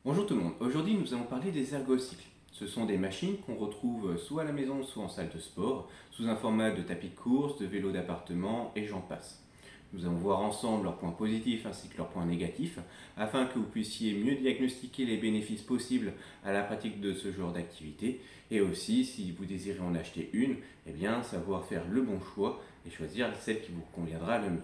Bonjour tout le monde, aujourd'hui nous allons parler des ergocycles. Ce sont des machines qu'on retrouve soit à la maison, soit en salle de sport, sous un format de tapis de course, de vélo d'appartement et j'en passe. Nous allons voir ensemble leurs points positifs ainsi que leurs points négatifs, afin que vous puissiez mieux diagnostiquer les bénéfices possibles à la pratique de ce genre d'activité, et aussi, si vous désirez en acheter une, savoir faire le bon choix et choisir celle qui vous conviendra le mieux.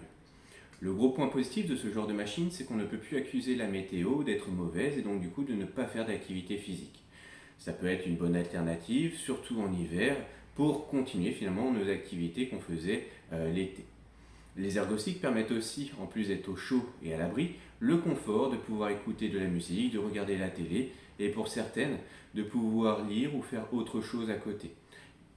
Le gros point positif de ce genre de machine, c'est qu'on ne peut plus accuser la météo d'être mauvaise et donc du coup de ne pas faire d'activité physique. Ça peut être une bonne alternative, surtout en hiver, pour continuer finalement nos activités qu'on faisait l'été. Les ergocycles permettent aussi, en plus d'être au chaud et à l'abri, le confort de pouvoir écouter de la musique, de regarder la télé et pour certaines, de pouvoir lire ou faire autre chose à côté.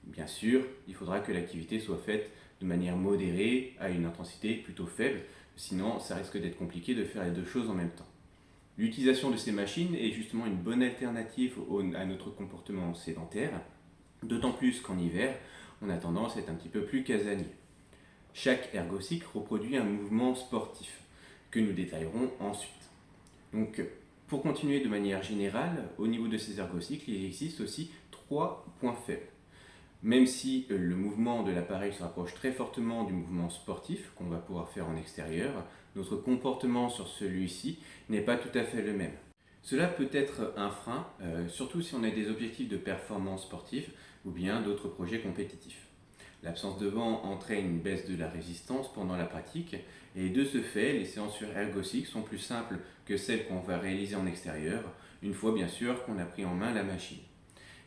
Bien sûr, il faudra que l'activité soit faite de manière modérée, à une intensité plutôt faible, sinon ça risque d'être compliqué de faire les deux choses en même temps. L'utilisation de ces machines est justement une bonne alternative à notre comportement sédentaire, d'autant plus qu'en hiver, on a tendance à être un petit peu plus casanier. Chaque ergocycle reproduit un mouvement sportif, que nous détaillerons ensuite. Donc, pour continuer de manière générale, au niveau de ces ergocycles, il existe aussi trois points faibles. Même si le mouvement de l'appareil se rapproche très fortement du mouvement sportif qu'on va pouvoir faire en extérieur, notre comportement sur celui-ci n'est pas tout à fait le même. Cela peut être un frein, surtout si on a des objectifs de performance sportive ou bien d'autres projets compétitifs. L'absence de vent entraîne une baisse de la résistance pendant la pratique et de ce fait, les séances sur ergocycle sont plus simples que celles qu'on va réaliser en extérieur, une fois bien sûr qu'on a pris en main la machine.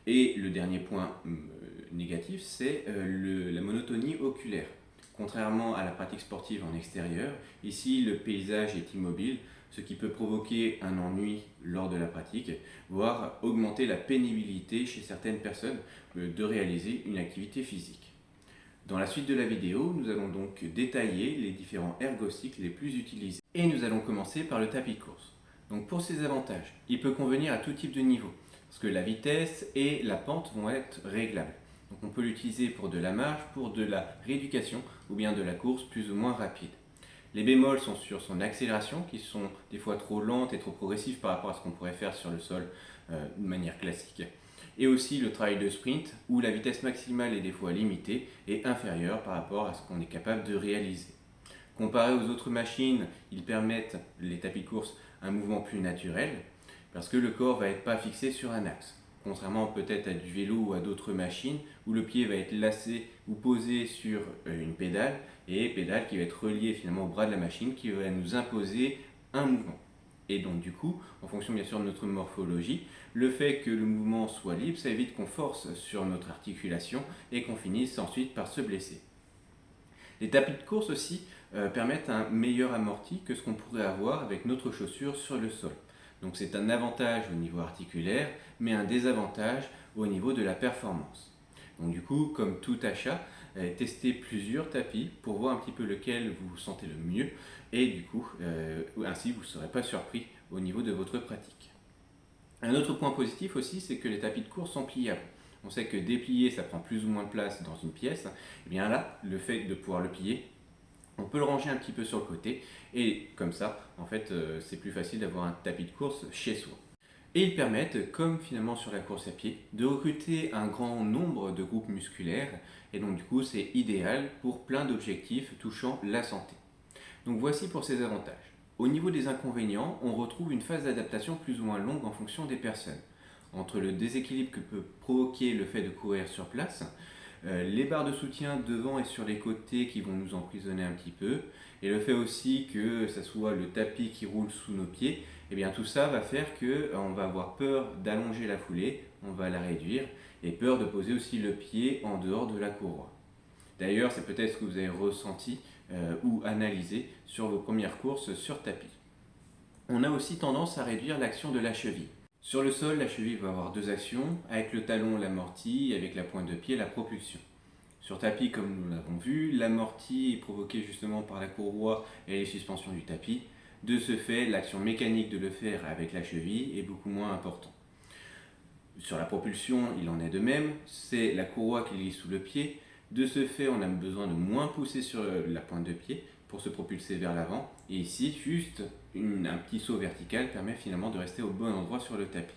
Et le dernier point négatif, c'est la monotonie oculaire. Contrairement à la pratique sportive en extérieur, ici le paysage est immobile, ce qui peut provoquer un ennui lors de la pratique, voire augmenter la pénibilité chez certaines personnes de réaliser une activité physique. Dans la suite de la vidéo, nous allons donc détailler les différents ergocycles les plus utilisés. Et nous allons commencer par le tapis de course. Donc pour ses avantages, il peut convenir à tout type de niveau, parce que la vitesse et la pente vont être réglables. Donc on peut l'utiliser pour de la marche, pour de la rééducation ou bien de la course plus ou moins rapide. Les bémols sont sur son accélération, qui sont des fois trop lentes et trop progressives par rapport à ce qu'on pourrait faire sur le sol de manière classique. Et aussi le travail de sprint, où la vitesse maximale est des fois limitée et inférieure par rapport à ce qu'on est capable de réaliser. Comparé aux autres machines, ils permettent, les tapis de course, un mouvement plus naturel, parce que le corps ne va être pas fixé sur un axe. Contrairement peut-être à du vélo ou à d'autres machines, où le pied va être lacé ou posé sur une pédale, et pédale qui va être reliée finalement au bras de la machine, qui va nous imposer un mouvement. Et donc du coup, en fonction bien sûr de notre morphologie, le fait que le mouvement soit libre, ça évite qu'on force sur notre articulation et qu'on finisse ensuite par se blesser. Les tapis de course aussi permettent un meilleur amorti que ce qu'on pourrait avoir avec notre chaussure sur le sol. Donc c'est un avantage au niveau articulaire, mais un désavantage au niveau de la performance. Donc du coup, comme tout achat, testez plusieurs tapis pour voir un petit peu lequel vous sentez le mieux et du coup, ainsi vous ne serez pas surpris au niveau de votre pratique. Un autre point positif aussi, c'est que les tapis de course sont pliables. On sait que déplier, ça prend plus ou moins de place dans une pièce. Et bien là, le fait de pouvoir le plier, on peut le ranger un petit peu sur le côté et comme ça, en fait, c'est plus facile d'avoir un tapis de course chez soi. Et ils permettent, comme finalement sur la course à pied, de recruter un grand nombre de groupes musculaires et donc du coup, c'est idéal pour plein d'objectifs touchant la santé. Donc voici pour ses avantages. Au niveau des inconvénients, on retrouve une phase d'adaptation plus ou moins longue en fonction des personnes. Entre le déséquilibre que peut provoquer le fait de courir sur place, les barres de soutien devant et sur les côtés qui vont nous emprisonner un petit peu, et le fait aussi que ce soit le tapis qui roule sous nos pieds, et bien tout ça va faire qu'on va avoir peur d'allonger la foulée, on va la réduire, et peur de poser aussi le pied en dehors de la courroie. D'ailleurs, c'est peut-être ce que vous avez ressenti ou analysé sur vos premières courses sur tapis. On a aussi tendance à réduire l'action de la cheville. Sur le sol, la cheville va avoir deux actions, avec le talon l'amorti et avec la pointe de pied la propulsion. Sur tapis, comme nous l'avons vu, l'amorti est provoqué justement par la courroie et les suspensions du tapis. De ce fait, l'action mécanique de le faire avec la cheville est beaucoup moins importante. Sur la propulsion, il en est de même, c'est la courroie qui glisse sous le pied. De ce fait, on a besoin de moins pousser sur la pointe de pied pour se propulser vers l'avant. Et ici, juste un petit saut vertical permet finalement de rester au bon endroit sur le tapis.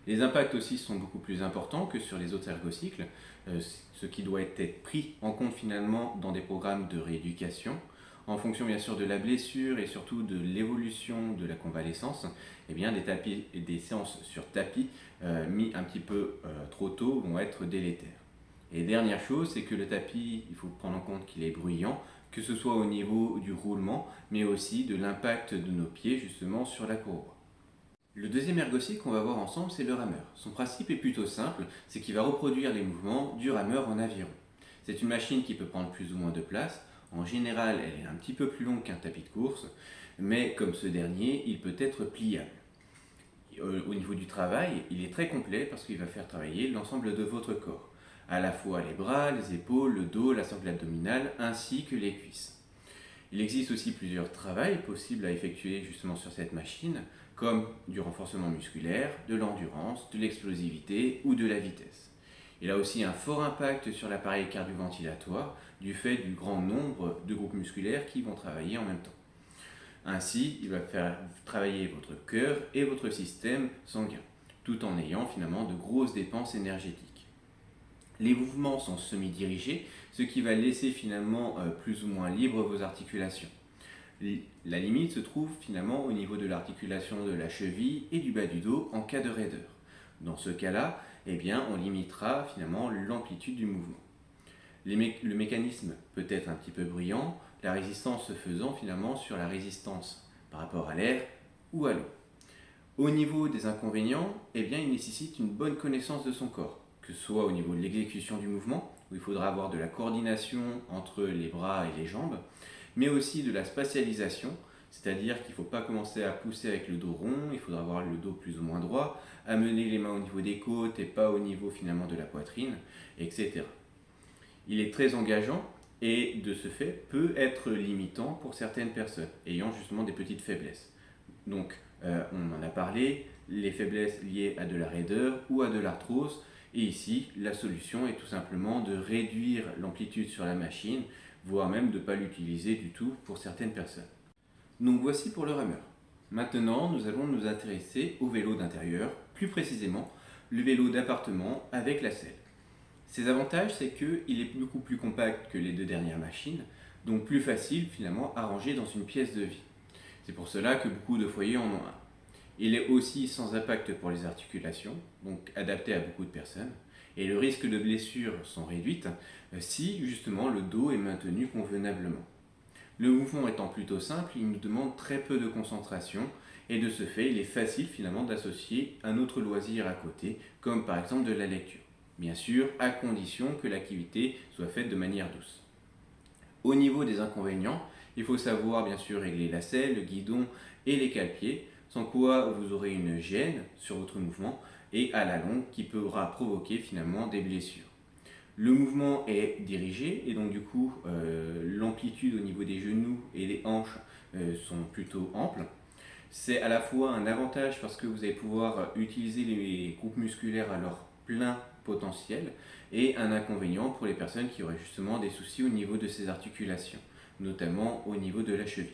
Les impacts aussi sont beaucoup plus importants que sur les autres ergocycles, ce qui doit être pris en compte finalement dans des programmes de rééducation. En fonction bien sûr de la blessure et surtout de l'évolution de la convalescence, eh bien, des séances sur tapis mis un petit peu trop tôt vont être délétères. Et dernière chose, c'est que le tapis, il faut prendre en compte qu'il est bruyant, que ce soit au niveau du roulement, mais aussi de l'impact de nos pieds justement sur la courroie. Le deuxième ergocycle qu'on va voir ensemble, c'est le rameur. Son principe est plutôt simple, c'est qu'il va reproduire les mouvements du rameur en aviron. C'est une machine qui peut prendre plus ou moins de place. En général, elle est un petit peu plus longue qu'un tapis de course, mais comme ce dernier, il peut être pliable. Au niveau du travail, il est très complet parce qu'il va faire travailler l'ensemble de votre corps, à la fois les bras, les épaules, le dos, la sangle abdominale, ainsi que les cuisses. Il existe aussi plusieurs travails possibles à effectuer justement sur cette machine, comme du renforcement musculaire, de l'endurance, de l'explosivité ou de la vitesse. Il a aussi un fort impact sur l'appareil cardio-ventilatoire du fait du grand nombre de groupes musculaires qui vont travailler en même temps. Ainsi, il va faire travailler votre cœur et votre système sanguin, tout en ayant finalement de grosses dépenses énergétiques. Les mouvements sont semi-dirigés, ce qui va laisser finalement plus ou moins libre vos articulations. La limite se trouve finalement au niveau de l'articulation de la cheville et du bas du dos en cas de raideur. Dans ce cas-là, eh bien, on limitera finalement l'amplitude du mouvement. Le mécanisme peut être un petit peu bruyant, la résistance se faisant finalement sur la résistance par rapport à l'air ou à l'eau. Au niveau des inconvénients, eh bien, il nécessite une bonne connaissance de son corps, que ce soit au niveau de l'exécution du mouvement, où il faudra avoir de la coordination entre les bras et les jambes, mais aussi de la spatialisation, c'est-à-dire qu'il ne faut pas commencer à pousser avec le dos rond, il faudra avoir le dos plus ou moins droit, amener les mains au niveau des côtes et pas au niveau finalement de la poitrine, etc. Il est très engageant et de ce fait peut être limitant pour certaines personnes ayant justement des petites faiblesses. Donc on en a parlé, les faiblesses liées à de la raideur ou à de l'arthrose, et ici la solution est tout simplement de réduire l'amplitude sur la machine, voire même de ne pas l'utiliser du tout pour certaines personnes. Donc voici pour le rameur. Maintenant, nous allons nous intéresser au vélo d'intérieur, plus précisément le vélo d'appartement avec la selle. Ses avantages, c'est qu'il est beaucoup plus compact que les deux dernières machines, donc plus facile finalement à ranger dans une pièce de vie. C'est pour cela que beaucoup de foyers en ont un. Il est aussi sans impact pour les articulations, donc adapté à beaucoup de personnes, et le risque de blessures sont réduites si justement le dos est maintenu convenablement. Le mouvement étant plutôt simple, il nous demande très peu de concentration et de ce fait, il est facile finalement d'associer un autre loisir à côté, comme par exemple de la lecture. Bien sûr, à condition que l'activité soit faite de manière douce. Au niveau des inconvénients, il faut savoir bien sûr régler la selle, le guidon et les cale-pieds, sans quoi vous aurez une gêne sur votre mouvement et à la longue qui pourra provoquer finalement des blessures. Le mouvement est dirigé et donc du coup l'amplitude au niveau des genoux et des hanches sont plutôt amples. C'est à la fois un avantage parce que vous allez pouvoir utiliser les groupes musculaires à leur plein potentiel et un inconvénient pour les personnes qui auraient justement des soucis au niveau de ces articulations, notamment au niveau de la cheville.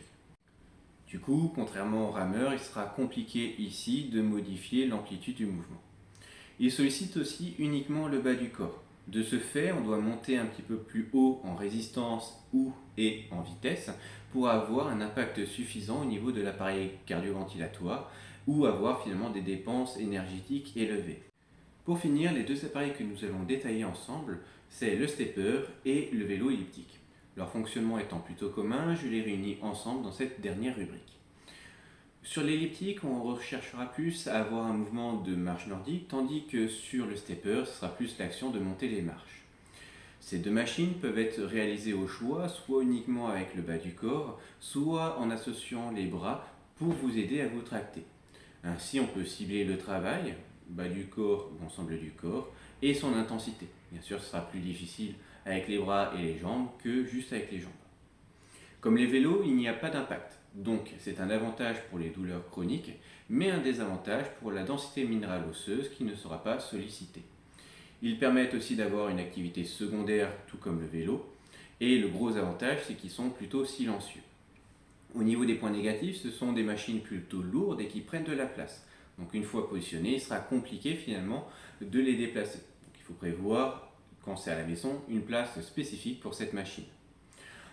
Du coup, contrairement au rameur, il sera compliqué ici de modifier l'amplitude du mouvement. Il sollicite aussi uniquement le bas du corps. De ce fait, on doit monter un petit peu plus haut en résistance et en vitesse pour avoir un impact suffisant au niveau de l'appareil cardio-ventilatoire ou avoir finalement des dépenses énergétiques élevées. Pour finir, les deux appareils que nous allons détailler ensemble, c'est le stepper et le vélo elliptique. Leur fonctionnement étant plutôt commun, je les réunis ensemble dans cette dernière rubrique. Sur l'elliptique, on recherchera plus à avoir un mouvement de marche nordique, tandis que sur le stepper, ce sera plus l'action de monter les marches. Ces deux machines peuvent être réalisées au choix, soit uniquement avec le bas du corps, soit en associant les bras pour vous aider à vous tracter. Ainsi, on peut cibler le travail, bas du corps ou ensemble du corps, et son intensité. Bien sûr, ce sera plus difficile avec les bras et les jambes que juste avec les jambes. Comme les vélos, il n'y a pas d'impact. Donc c'est un avantage pour les douleurs chroniques, mais un désavantage pour la densité minérale osseuse qui ne sera pas sollicitée. Ils permettent aussi d'avoir une activité secondaire tout comme le vélo, Et le gros avantage, c'est qu'ils sont plutôt silencieux. Au niveau des points négatifs, ce sont des machines plutôt lourdes et qui prennent de la place. Donc une fois positionnés, il sera compliqué finalement de les déplacer. Donc il faut prévoir, quand c'est à la maison, une place spécifique pour cette machine.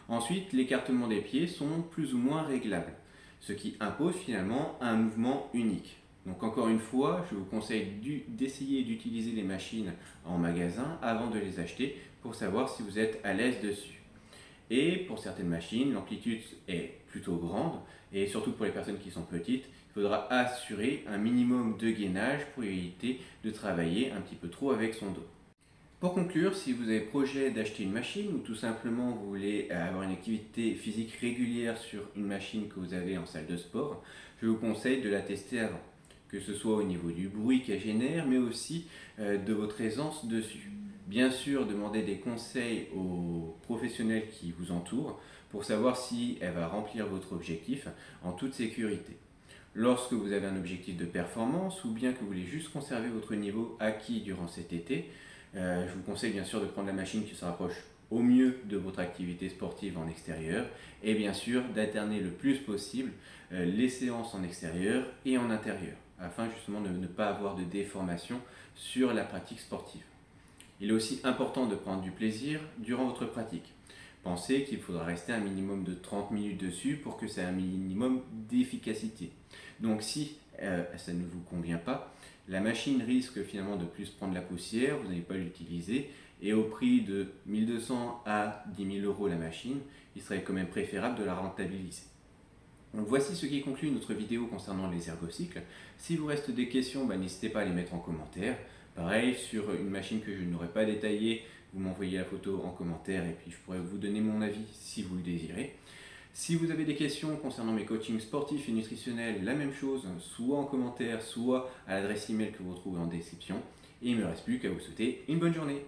Ensuite, l'écartement des pieds sont plus ou moins réglables, ce qui impose finalement un mouvement unique. Donc encore une fois, je vous conseille d'essayer d'utiliser les machines en magasin avant de les acheter pour savoir si vous êtes à l'aise dessus. Et pour certaines machines, l'amplitude est plutôt grande et surtout pour les personnes qui sont petites, il faudra assurer un minimum de gainage pour éviter de travailler un petit peu trop avec son dos. Pour conclure, si vous avez projet d'acheter une machine ou tout simplement vous voulez avoir une activité physique régulière sur une machine que vous avez en salle de sport, je vous conseille de la tester avant, que ce soit au niveau du bruit qu'elle génère, mais aussi de votre aisance dessus. Bien sûr, demandez des conseils aux professionnels qui vous entourent pour savoir si elle va remplir votre objectif en toute sécurité. Lorsque vous avez un objectif de performance ou bien que vous voulez juste conserver votre niveau acquis durant cet été, je vous conseille bien sûr de prendre la machine qui se rapproche au mieux de votre activité sportive en extérieur et bien sûr d'alterner le plus possible les séances en extérieur et en intérieur afin justement de ne pas avoir de déformation sur la pratique sportive. Il est aussi important de prendre du plaisir durant votre pratique. Pensez qu'il faudra rester un minimum de 30 minutes dessus pour que ça ait un minimum d'efficacité. Donc si ça ne vous convient pas, la machine risque finalement de plus prendre la poussière, vous n'allez pas l'utiliser, et au prix de 1200 à 10 000 euros la machine, il serait quand même préférable de la rentabiliser. Donc voici ce qui conclut notre vidéo concernant les ergocycles. Si vous reste des questions, n'hésitez pas à les mettre en commentaire. Pareil, sur une machine que je n'aurais pas détaillée, vous m'envoyez la photo en commentaire et puis je pourrais vous donner mon avis si vous le désirez. Si vous avez des questions concernant mes coachings sportifs et nutritionnels, la même chose, soit en commentaire, soit à l'adresse email que vous retrouvez en description. Et il ne me reste plus qu'à vous souhaiter une bonne journée.